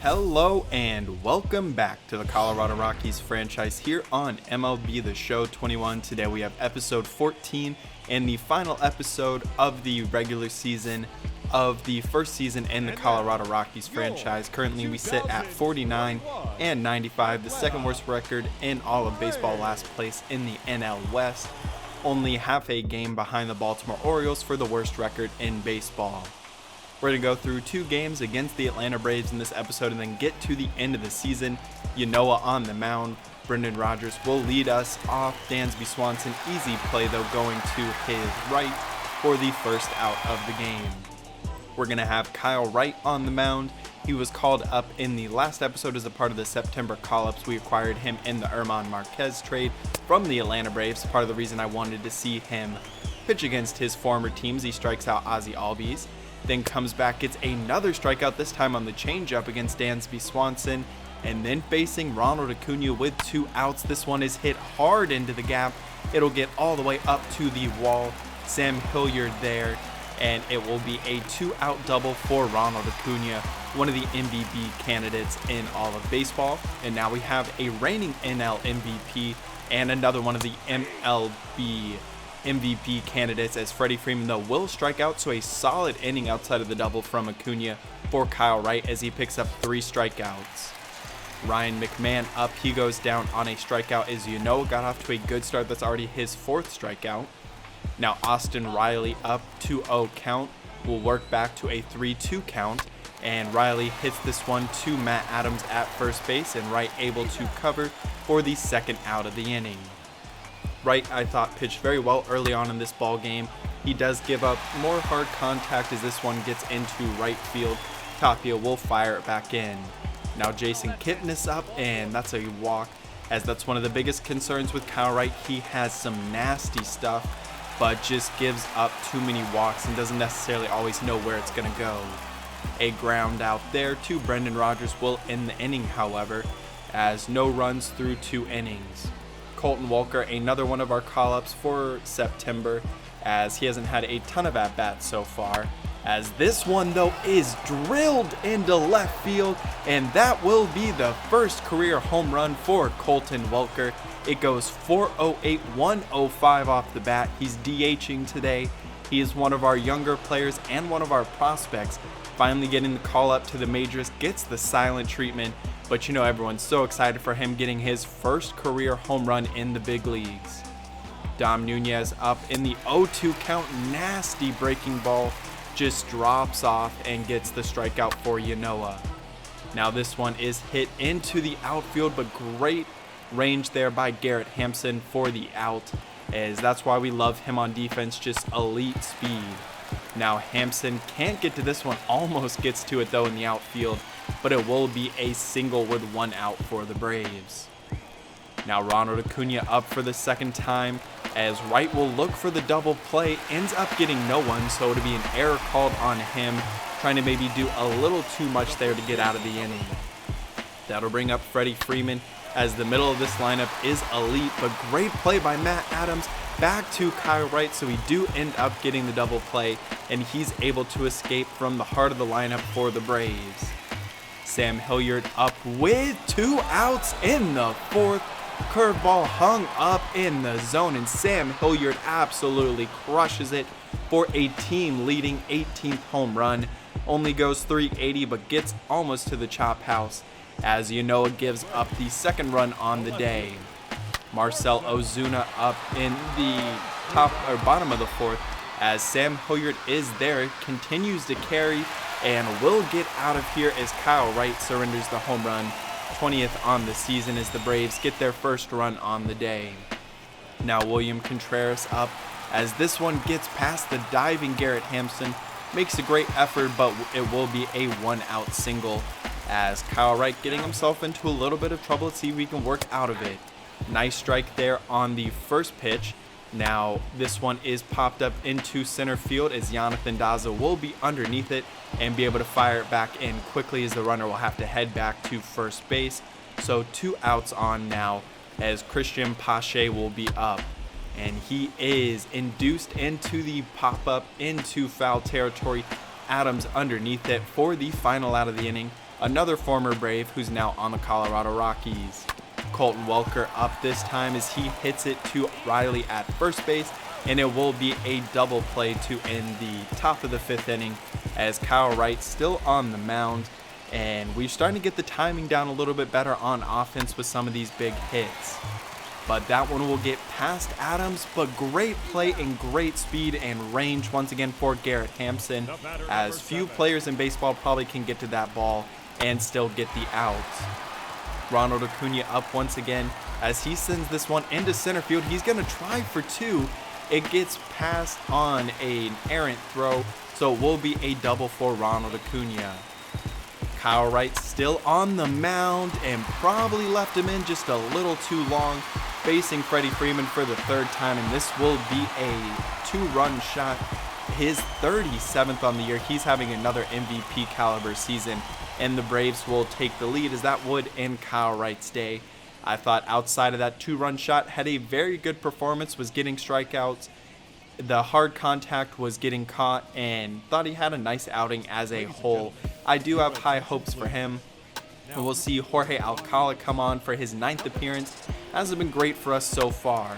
Hello and welcome back to the Colorado Rockies franchise here on MLB The Show 21. Today we have episode 14 and the final episode of the regular season of the first season in the Colorado Rockies franchise. Currently we sit at 49 and 95, the second worst record in all of baseball, last place in the NL West, only half a game behind the Baltimore Orioles for the worst record in baseball. We're going to go through two games against the Atlanta Braves in this episode and then get to the end of the season. Ynoa on the mound. Brendan Rodgers will lead us off. Dansby Swanson, easy play though, going to his right for the first out of the game. We're going to have Kyle Wright on the mound. He was called up in the last episode as a part of the September call-ups. We acquired him in the German Marquez trade from the Atlanta Braves. Part of the reason I wanted to see him pitch against his former teams. He strikes out Ozzie Albies. Then comes back, gets another strikeout, this time on the changeup against Dansby Swanson, and then facing Ronald Acuna with two outs. This one is hit hard into the gap. It'll get all the way up to the wall. Sam Hilliard there, and it will be a two-out double for Ronald Acuna, one of the MVP candidates in all of baseball. And now we have a reigning NL MVP and another one of the MLB MVP candidates, as Freddie Freeman though will strike out, so a solid inning outside of the double from Acuna for Kyle Wright as he picks up 3 strikeouts. Ryan McMahon up, he goes down on a strikeout as Ynoa got off to a good start. That's already his 4th strikeout. Now Austin Riley up 2-0 count, will work back to a 3-2 count, and Riley hits this one to Matt Adams at first base, and Wright able to cover for the second out of the inning. Wright, I thought, pitched very well early on in this ball game. He does give up more hard contact as this one gets into right field. Tapia will fire it back in. Now Jason Kipnis up, and that's a walk, as that's one of the biggest concerns with Kyle Wright. He has some nasty stuff, but just gives up too many walks and doesn't necessarily always know where it's going to go. A ground out there to Brendan Rodgers will end the inning, however, as no runs through 2 innings. Colton Walker, another one of our call-ups for September, as he hasn't had a ton of at-bats so far, as this one though is drilled into left field, and that will be the first career home run for Colton Welker. It goes 408, 105 off the bat. He's DHing today. He is one of our younger players and one of our prospects, finally getting the call up to the majors, gets the silent treatment. But you know, everyone's so excited for him getting his first career home run in the big leagues. Dom Nunez up in the 0-2 count. Nasty breaking ball. Just drops off and gets the strikeout for Ynoa. Now this one is hit into the outfield, but great range there by Garrett Hampson for the out, as that's why we love him on defense, just elite speed. Now Hampson can't get to this one, almost gets to it though in the outfield, but it will be a single with 1 out for the Braves. Now Ronald Acuna up for the second time, as Wright will look for the double play, ends up getting no one, so it'll be an error called on him, trying to maybe do a little too much there to get out of the inning. That'll bring up Freddie Freeman, as the middle of this lineup is elite, but great play by Matt Adams back to Kyle Wright, so we do end up getting the double play, and he's able to escape from the heart of the lineup for the Braves. Sam Hilliard up with 2 outs in the 4th. Curveball hung up in the zone, and Sam Hilliard absolutely crushes it for a team-leading 18th home run. Only goes 380, but gets almost to the chop house, as Ynoa gives up the second run on the day. Marcell Ozuna up in the top or bottom of the 4th, as Sam Hilliard is there, continues to carry, and will get out of here as Kyle Wright surrenders the home run. 20th on the season as the Braves get their first run on the day. Now William Contreras up, as this one gets past the diving Garrett Hampson, makes a great effort, but it will be a 1-out single, as Kyle Wright getting himself into a little bit of trouble. Let's see if we can work out of it. Nice strike there on the first pitch. Now this one is popped up into center field, as Jonathan Daza will be underneath it and be able to fire it back in quickly, as the runner will have to head back to first base. So 2 outs on now, as Christian Pache will be up, and he is induced into the pop-up into foul territory. Adams underneath it for the final out of the inning. another former Brave who's now on the Colorado Rockies. Colton Welker up this time as he hits it to Riley at first base, and it will be a double play to end the top of the 5th inning as Kyle Wright still on the mound, and we're starting to get the timing down a little bit better on offense with some of these big hits. But that one will get past Adams, but great play and great speed and range once again for Garrett Hampson, as few players in baseball probably can get to that ball and still get the out. Ronald Acuna up once again as he sends this one into center field. He's going to try for 2. It gets passed on an errant throw, so it will be a double for Ronald Acuna. Kyle Wright still on the mound and probably left him in just a little too long, facing Freddie Freeman for the 3rd time, and this will be a 2-run shot, his 37th on the year. He's having another MVP caliber season, and the Braves will take the lead as that would end Kyle Wright's day. I thought outside of that 2-run shot, had a very good performance, was getting strikeouts, the hard contact was getting caught, and thought he had a nice outing as a whole. I do have high hopes for him. And we'll see Jorge Alcala come on for his 9th appearance. Hasn't been great for us so far.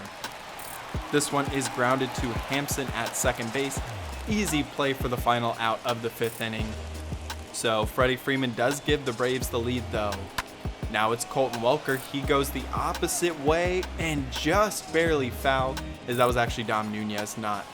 This one is grounded to Hampson at second base. Easy play for the final out of the 5th inning. So Freddie Freeman does give the Braves the lead though. Now it's Colton Welker. He goes the opposite way and just barely fouled, as that was actually Dom Nunez, not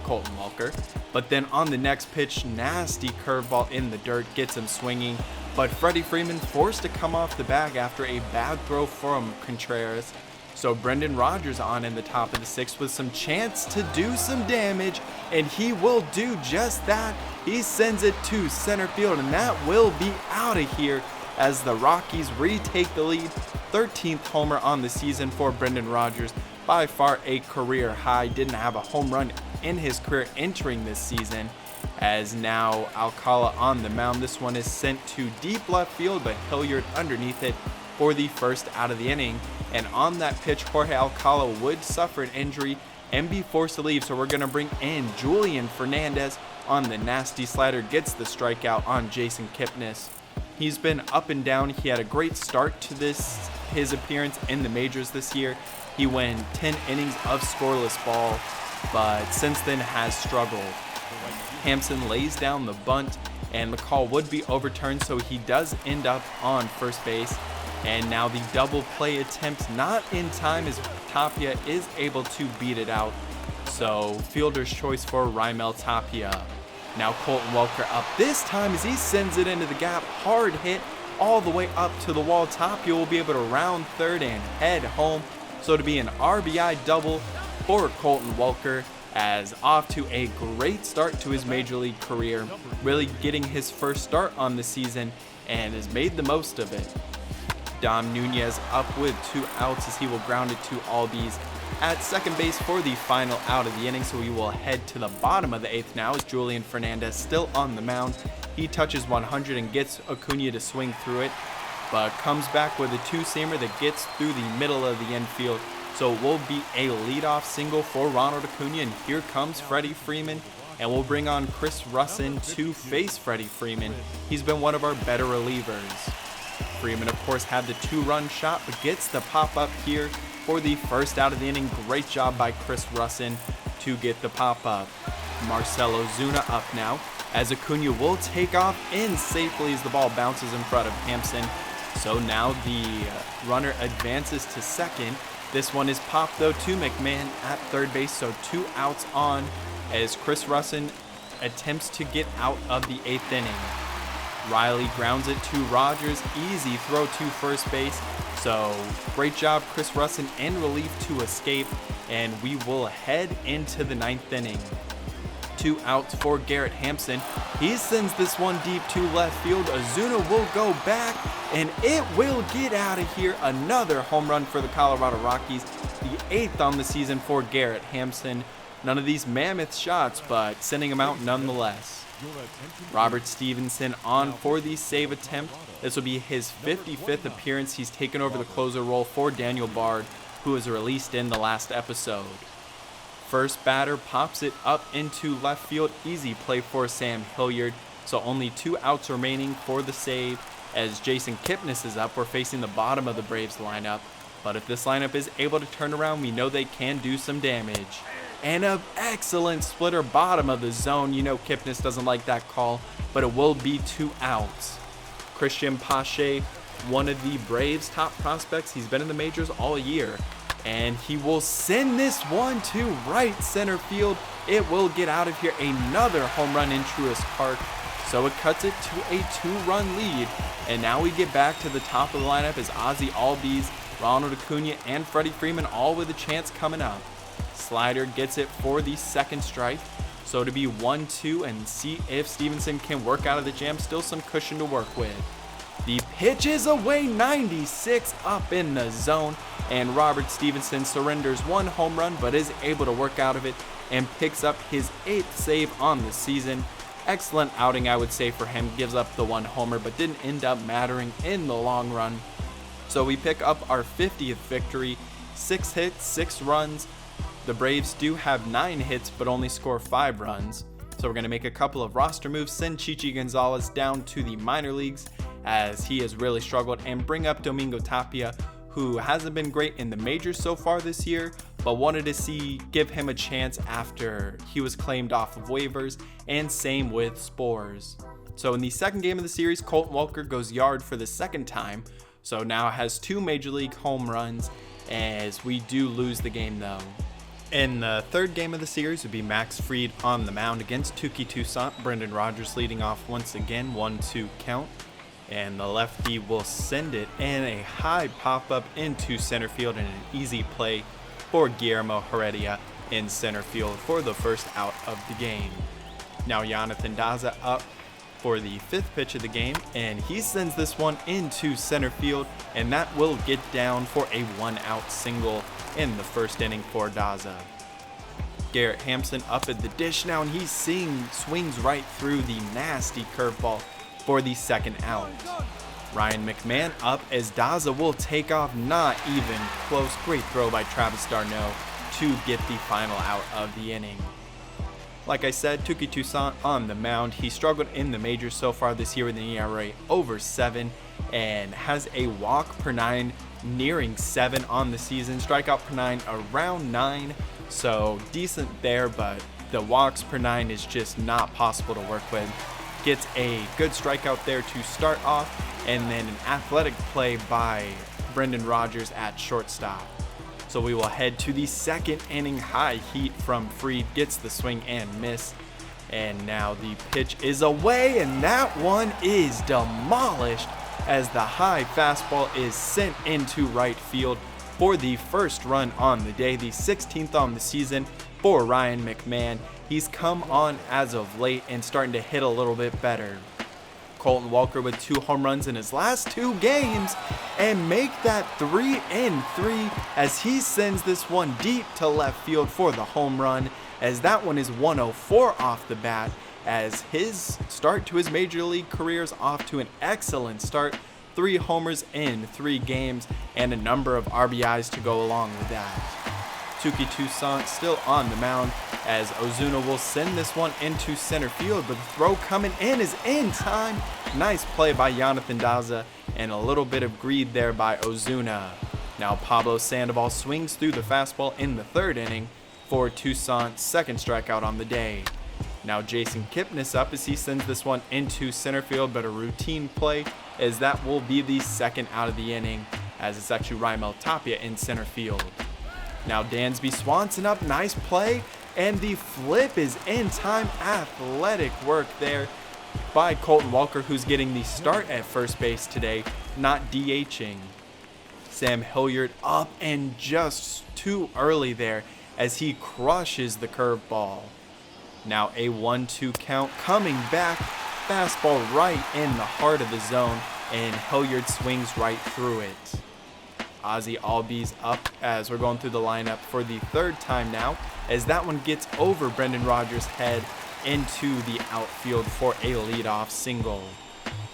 Colton Walker. But then on the next pitch, nasty curveball in the dirt, gets him swinging. But Freddie Freeman forced to come off the bag after a bad throw from Contreras. So Brendan Rodgers on in the top of the 6th with some chance to do some damage, and he will do just that. He sends it to center field, and that will be out of here as the Rockies retake the lead. 13th homer on the season for Brendan Rodgers, by far a career high. Didn't have a home run in his career entering this season, as now Alcala on the mound. This one is sent to deep left field, but Hilliard underneath it for the 1st out of the inning. And on that pitch, Jorge Alcala would suffer an injury and be forced to leave, so we're going to bring in Julian Fernandez on the nasty slider. Gets the strikeout on Jason Kipnis. He's been up and down. He had a great start to his appearance in the majors this year. He went 10 innings of scoreless ball, but since then has struggled. Hampson lays down the bunt, and the call would be overturned, so he does end up on first base. And now the double play attempt not in time as Tapia is able to beat it out. So fielder's choice for Raimel Tapia. Now Colton Welker up this time as he sends it into the gap. Hard hit all the way up to the wall. Tapia will be able to round 3rd and head home. So to be an RBI double for Colton Walker, as off to a great start to his major league career, really getting his first start on the season and has made the most of it. Dom Nunez up with 2 outs as he will ground it to Albies at second base for the final out of the inning. So we will head to the bottom of the 8th now as Julian Fernandez still on the mound. He touches 100 and gets Acuna to swing through it, but comes back with a 2-seamer that gets through the middle of the infield. So it will be a leadoff single for Ronald Acuna, and here comes Freddie Freeman, and we'll bring on Chris Russin to face Freddie Freeman. He's been one of our better relievers. Freeman, of course, had the 2-run shot, but gets the pop-up here for the 1st out of the inning. Great job by Chris Russin to get the pop-up. Marcelo Zuna up now, as Acuna will take off in safely as the ball bounces in front of Hampson. So now the runner advances to second. This one is popped though to McMahon at third base, so 2 outs on as Chris Russin attempts to get out of the 8th inning. Riley grounds it to Rodgers, easy throw to first base. So great job Chris Russin in relief to escape, and we will head into the 9th inning. 2 outs for Garrett Hampson. He sends this one deep to left field. Ozuna will go back, and it will get out of here. Another home run for the Colorado Rockies, the 8th on the season for Garrett Hampson. None of these mammoth shots, but sending him out nonetheless. Robert Stevenson on for the save attempt. This will be his 55th appearance. He's taken over the closer role for Daniel Bard, who was released in the last episode. First batter pops it up into left field. Easy play for Sam Hilliard. So only 2 outs remaining for the save. As Jason Kipnis is up, we're facing the bottom of the Braves lineup. But if this lineup is able to turn around, we know they can do some damage. And an excellent splitter bottom of the zone. You know Kipnis doesn't like that call, but it will be 2 outs. Christian Pache, one of the Braves' top prospects. He's been in the majors all year. And he will send this one to right center field. It will get out of here. Another home run in Truist Park. So it cuts it to a 2-run lead. And now we get back to the top of the lineup as Ozzie Albies, Ronald Acuna, and Freddie Freeman all with a chance coming up. Slider gets it for the second strike. So to be 1-2 and see if Stevenson can work out of the jam. Still some cushion to work with. The pitch is away, 96 up in the zone. And Robert Stevenson surrenders 1 home run but is able to work out of it and picks up his 8th save on the season. Excellent outing, I would say, for him. Gives up the 1 homer but didn't end up mattering in the long run. So we pick up our 50th victory, 6 hits, 6 runs. The Braves do have 9 hits but only score 5 runs. So we're going to make a couple of roster moves, send Chichi Gonzalez down to the minor leagues as he has really struggled, and bring up Domingo Tapia, who hasn't been great in the majors so far this year, but wanted to give him a chance after he was claimed off of waivers, and same with Spores. So in the second game of the series, Colton Walker goes yard for the second time, so now has 2 major league home runs, as we do lose the game though. In the third game of the series would be Max Fried on the mound against Touki Toussaint. Brendan Rodgers leading off once again, 1-2 count. And the lefty will send it in a high pop-up into center field and an easy play for Guillermo Heredia in center field for the first out of the game. Now Jonathan Daza up for the 5th pitch of the game, and he sends this one into center field, and that will get down for a 1-out single in the first inning for Daza. Garrett Hampson up at the dish now, and he swings right through the nasty curveball for the second out. Ryan McMahon up as Daza will take off, not even close. Great throw by Travis d'Arnaud to get the final out of the inning. Like I said, Touki Toussaint on the mound. He struggled in the majors so far this year with an ERA over 7 and has a walk per 9 nearing 7 on the season. Strikeout per 9 around 9, so decent there, but the walks per 9 is just not possible to work with. Gets a good strikeout there to start off, and then an athletic play by Brendan Rodgers at shortstop. So we will head to the second inning. High heat from Fried, gets the swing and miss. And now the pitch is away, and that one is demolished as the high fastball is sent into right field for the first run on the day, the 16th on the season for Ryan McMahon. He's come on as of late and starting to hit a little bit better. Colton Walker with 2 home runs in his last 2 games and make that 3-3 as he sends this one deep to left field for the home run, as that one is 104 off the bat, as his start to his major league career is off to an excellent start. 3 homers in 3 games and a number of RBIs to go along with that. Touki Toussaint still on the mound as Ozuna will send this one into center field, but the throw coming in is in time. Nice play by Jonathan Daza and a little bit of greed there by Ozuna. Now Pablo Sandoval swings through the fastball in the 3rd inning for Toussaint's 2nd strikeout on the day. Now Jason Kipnis up as he sends this one into center field, but a routine play as that will be the 2nd out of the inning, as it's actually Raimel Tapia in center field. Now Dansby Swanson up, nice play, and the flip is in time. Athletic work there by Colton Walker, who's getting the start at first base today, not DHing. Sam Hilliard up and just too early there as he crushes the curveball. Now a 1-2 count coming back, fastball right in the heart of the zone, and Hilliard swings right through it. Ozzie Albies up as we're going through the lineup for the 3rd time now, as that one gets over Brendan Rodgers' head into the outfield for a leadoff single.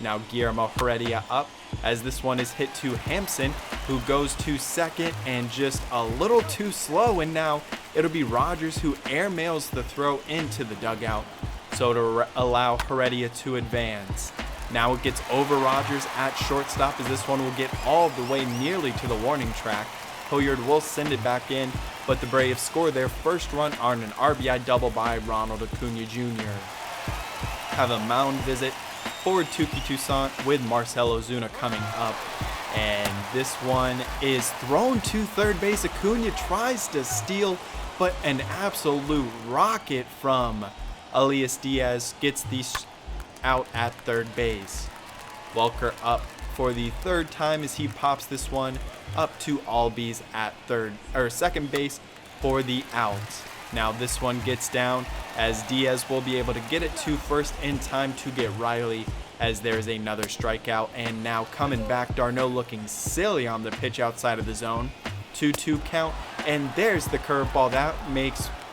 Now Guillermo Heredia up as this one is hit to Hampson, who goes to second and just a little too slow, and now it'll be Rodgers who airmails the throw into the dugout, so to allow Heredia to advance. Now it gets over Rogers at shortstop as this one will get all the way nearly to the warning track. Hilliard will send it back in, but the Braves score their first run on an RBI double by Ronald Acuna Jr. Have a mound visit for Touki Toussaint with Marcell Ozuna coming up. And this one is thrown to third base. Acuna tries to steal, but an absolute rocket from Elias Diaz gets the out at third base. Welker up for the third time as he pops this one up to Albies at second base for the out. Now this one gets down as Diaz will be able to get it to first in time to get Riley as there's another strikeout. And now coming back, d'Arnaud looking silly on the pitch outside of the zone. 2-2 count, and there's the curveball. That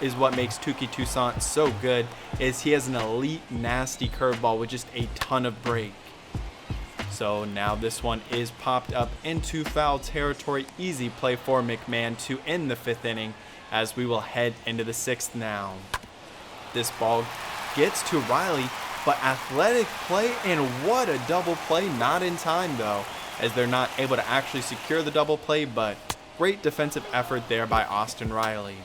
is what makes Touki Toussaint so good, is he has an elite nasty curveball with just a ton of break. So now this one is popped up into foul territory. Easy play for McMahon to end the 5th inning as we will head into the 6th now. This ball gets to Riley, but athletic play, and what a double play. Not in time though, as they're not able to actually secure the double play, but great defensive effort there by Austin Riley.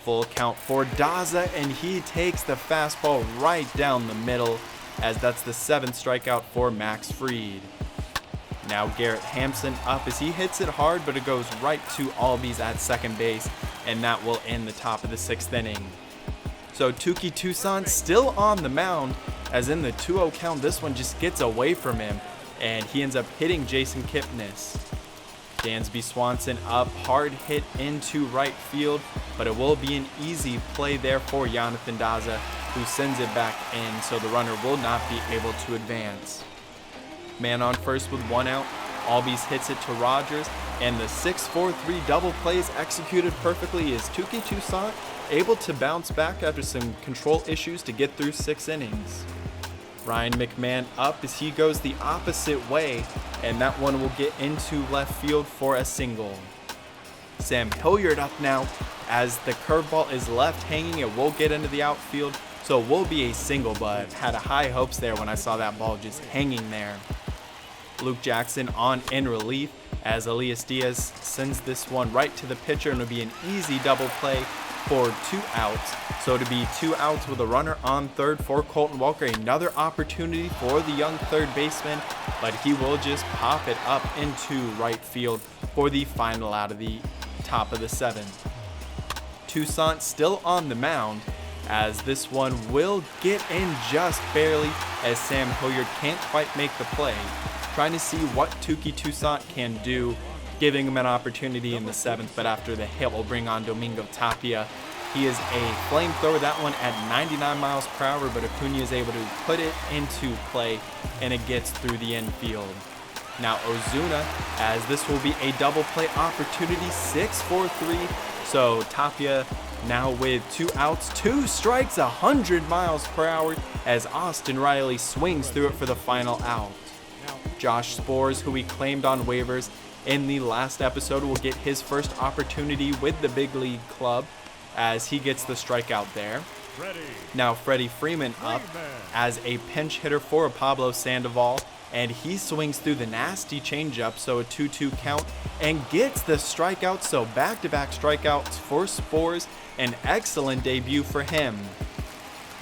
Full count for Daza, and he takes the fastball right down the middle, as that's the 7th strikeout for Max Fried. Now Garrett Hampson up as he hits it hard, but it goes right to Albies at second base, and that will end the top of the 6th inning. So Touki Toussaint still on the mound, as in the 2-0 count, this one just gets away from him, and he ends up hitting Jason Kipnis. Dansby Swanson up, hard hit into right field, but it will be an easy play there for Jonathan Daza, who sends it back in, so the runner will not be able to advance. Man on first with 1 out, Albies hits it to Rogers, and the 6-4-3 double play is executed perfectly as Touki Toussaint able to bounce back after some control issues to get through 6 innings. Ryan McMahon up as he goes the opposite way, and that one will get into left field for a single. Sam Hilliard up now as the curveball is left hanging. It will get into the outfield, so it will be a single, but had high hopes there when I saw that ball just hanging there. Luke Jackson on in relief as Elias Diaz sends this one right to the pitcher, and it'll be an easy double play for 2 outs. So to be 2 outs with a runner on third for Colton Walker, another opportunity for the young third baseman, but he will just pop it up into right field for the final out of the top of the 7th. Toussaint still on the mound as this one will get in just barely, as Sam Hilliard can't quite make the play. Trying to see what Touki Toussaint can do, giving him an opportunity in the 7th, but after the hit will bring on Domingo Tapia. He is a flamethrower, that one at 99 miles per hour, but Acuna is able to put it into play, and it gets through the infield. Now Ozuna, as this will be a double play opportunity, 6-4-3. So Tapia now with 2 outs, 2 strikes, 100 miles per hour, as Austin Riley swings through it for the final out. Josh Spores, who we claimed on waivers in the last episode, will get his first opportunity with the big league club as he gets the strikeout there. Now Freddie Freeman up as a pinch hitter for Pablo Sandoval, and he swings through the nasty changeup, so a 2-2 count, and gets the strikeout. So back-to-back strikeouts for Spores, an excellent debut for him.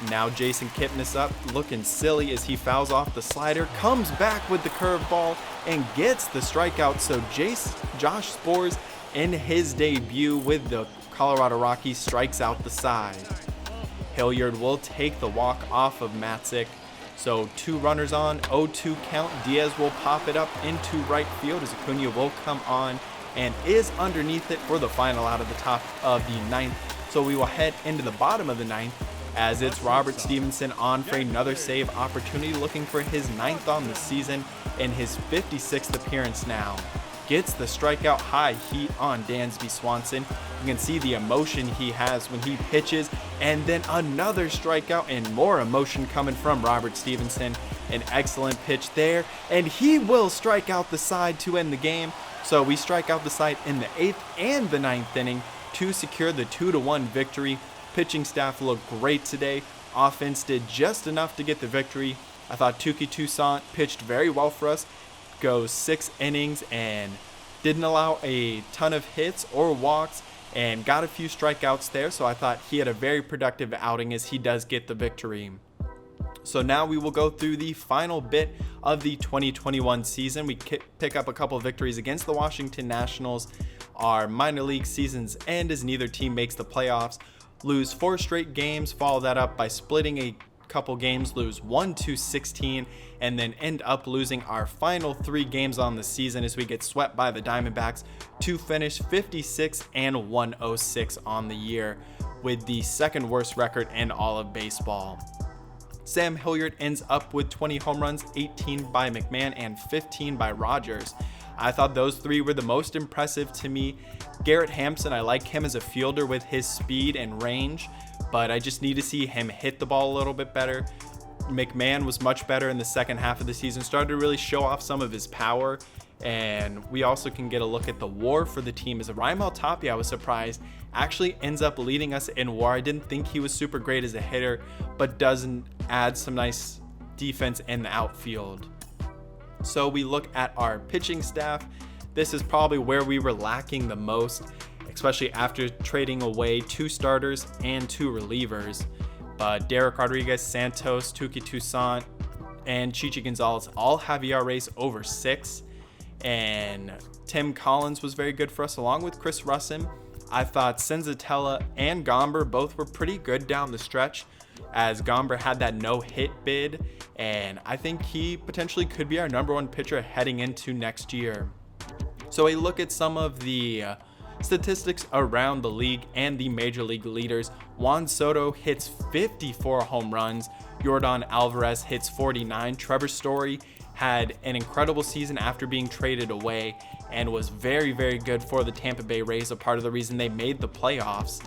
Now Jason Kipnis up, looking silly as he fouls off the slider, comes back with the curveball and gets the strikeout. So Josh Spores in his debut with the Colorado Rockies strikes out the side. Hilliard will take the walk off of Matzik. So 2 runners on, 0-2 count. Diaz will pop it up into right field as Acuna will come on and is underneath it for the final out of the top of the 9th. So we will head into the bottom of the 9th as it's Robert Stevenson on for another save opportunity, looking for his 9th on the season and his 56th appearance now. Gets the strikeout, high heat on Dansby Swanson. You can see the emotion he has when he pitches, and then another strikeout and more emotion coming from Robert Stevenson. An excellent pitch there, and he will strike out the side to end the game. So we strike out the side in the 8th and the 9th inning to secure the 2-1 victory. Pitching staff looked great today. Offense did just enough to get the victory. I thought Touki Toussaint pitched very well for us, goes 6 innings and didn't allow a ton of hits or walks and got a few strikeouts there. So I thought he had a very productive outing as he does get the victory. So now we will go through the final bit of the 2021 season. We pick up a couple of victories against the Washington Nationals. Our minor league seasons end as neither team makes the playoffs. Lose 4 straight games, follow that up by splitting a couple games, lose 1-16, and then end up losing our final 3 games on the season as we get swept by the Diamondbacks to finish 56-106 on the year with the second worst record in all of baseball. Sam Hilliard ends up with 20 home runs, 18 by McMahon and 15 by Rogers. I thought those 3 were the most impressive to me. Garrett Hampson, I like him as a fielder with his speed and range, but I just need to see him hit the ball a little bit better. McMahon was much better in the second half of the season, started to really show off some of his power. And we also can get a look at the WAR for the team as Raimel Tapia, I was surprised, actually ends up leading us in WAR. I didn't think he was super great as a hitter, but doesn't add some nice defense in the outfield. So we look at our pitching staff. This is probably where we were lacking the most, especially after trading away 2 starters and 2 relievers. But Derek Rodriguez, Santos, Touki Toussaint, and Chichi Gonzalez all have ERAs over 6. And Tim Collins was very good for us, along with Chris Russin. I thought Senzatella and Gomber both were pretty good down the stretch, as Gomber had that no-hit bid, and I think he potentially could be our number 1 pitcher heading into next year. So a look at some of the statistics around the league and the major league leaders. Juan Soto hits 54 home runs. Yordan Alvarez hits 49. Trevor Story had an incredible season after being traded away and was very, very good for the Tampa Bay Rays, a part of the reason they made the playoffs.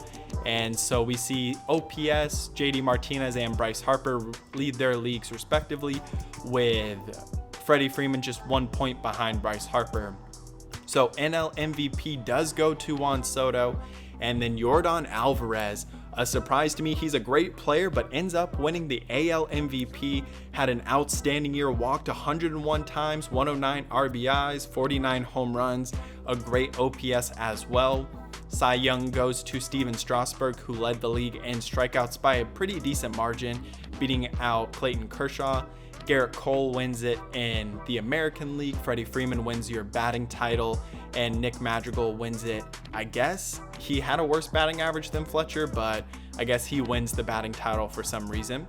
And so we see OPS, JD Martinez and Bryce Harper lead their leagues respectively, with Freddie Freeman just 1 point behind Bryce Harper. So NL MVP does go to Juan Soto, and then Yordan Alvarez, a surprise to me. He's a great player, but ends up winning the AL MVP, had an outstanding year, walked 101 times, 109 RBIs, 49 home runs, a great OPS as well. Cy Young goes to Steven Strasburg, who led the league in strikeouts by a pretty decent margin, beating out Clayton Kershaw. Garrett Cole wins it in the American League. Freddie Freeman wins your batting title, and Nick Madrigal wins it. I guess he had a worse batting average than Fletcher, but I guess he wins the batting title for some reason.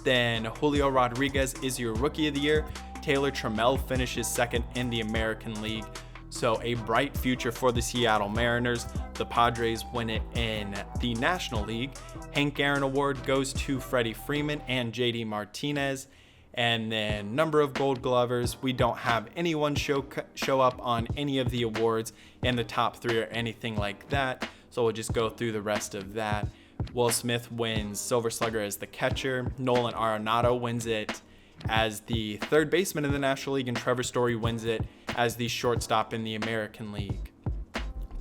Then Julio Rodriguez is your Rookie of the Year. Taylor Trammell finishes second in the American League. So a bright future for the Seattle Mariners. The Padres win it in the National League. Hank Aaron Award goes to Freddie Freeman and JD Martinez. And then number of Gold Glovers, we don't have anyone show up on any of the awards in the top 3 or anything like that. So we'll just go through the rest of that. Will Smith wins Silver Slugger as the catcher. Nolan Arenado wins it as the third baseman in the National League, and Trevor Story wins it as the shortstop in the American League.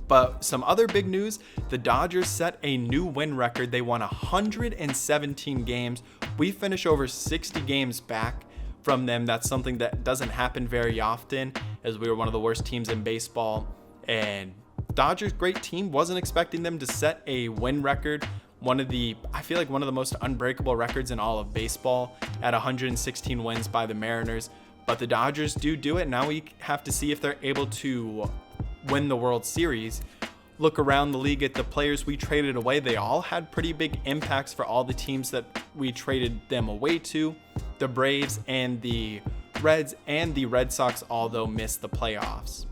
But some other big news, the Dodgers set a new win record. They won 117 games. We finish over 60 games back from them. That's something that doesn't happen very often, as we were one of the worst teams in baseball. And Dodgers, great team, wasn't expecting them to set a win record. I feel like one of the most unbreakable records in all of baseball at 116 wins by the Mariners. But the Dodgers do it. Now we have to see if they're able to win the World Series. Look around the league at the players we traded away. They all had pretty big impacts for all the teams that we traded them away to. The Braves and the Reds and the Red Sox, although missed the playoffs.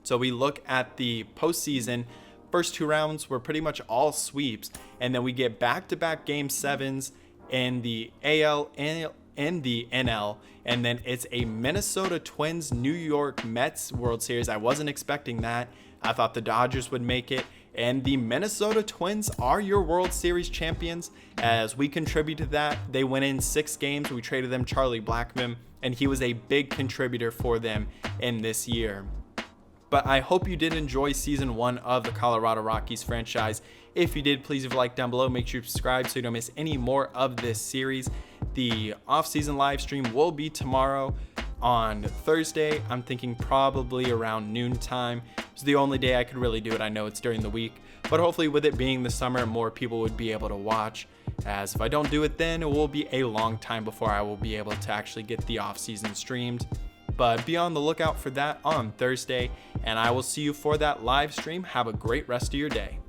So we look at the postseason. First 2 rounds were pretty much all sweeps, and then we get back-to-back Game 7s in the AL and the NL, and then it's a Minnesota Twins New York Mets World Series. I wasn't expecting that. I thought the Dodgers would make it, and the Minnesota Twins are your World Series champions, as we contribute to that. They went in 6 games. We traded them Charlie Blackmon, and he was a big contributor for them in this year. But I hope you did enjoy season 1 of the Colorado Rockies franchise. If you did, please leave a like down below. Make sure you subscribe so you don't miss any more of this series. The off-season live stream will be tomorrow on Thursday. I'm thinking probably around noontime. It's the only day I could really do it. I know it's during the week, but hopefully with it being the summer, more people would be able to watch, as if I don't do it then, it will be a long time before I will be able to actually get the off-season streamed. But be on the lookout for that on Thursday, and I will see you for that live stream. Have a great rest of your day.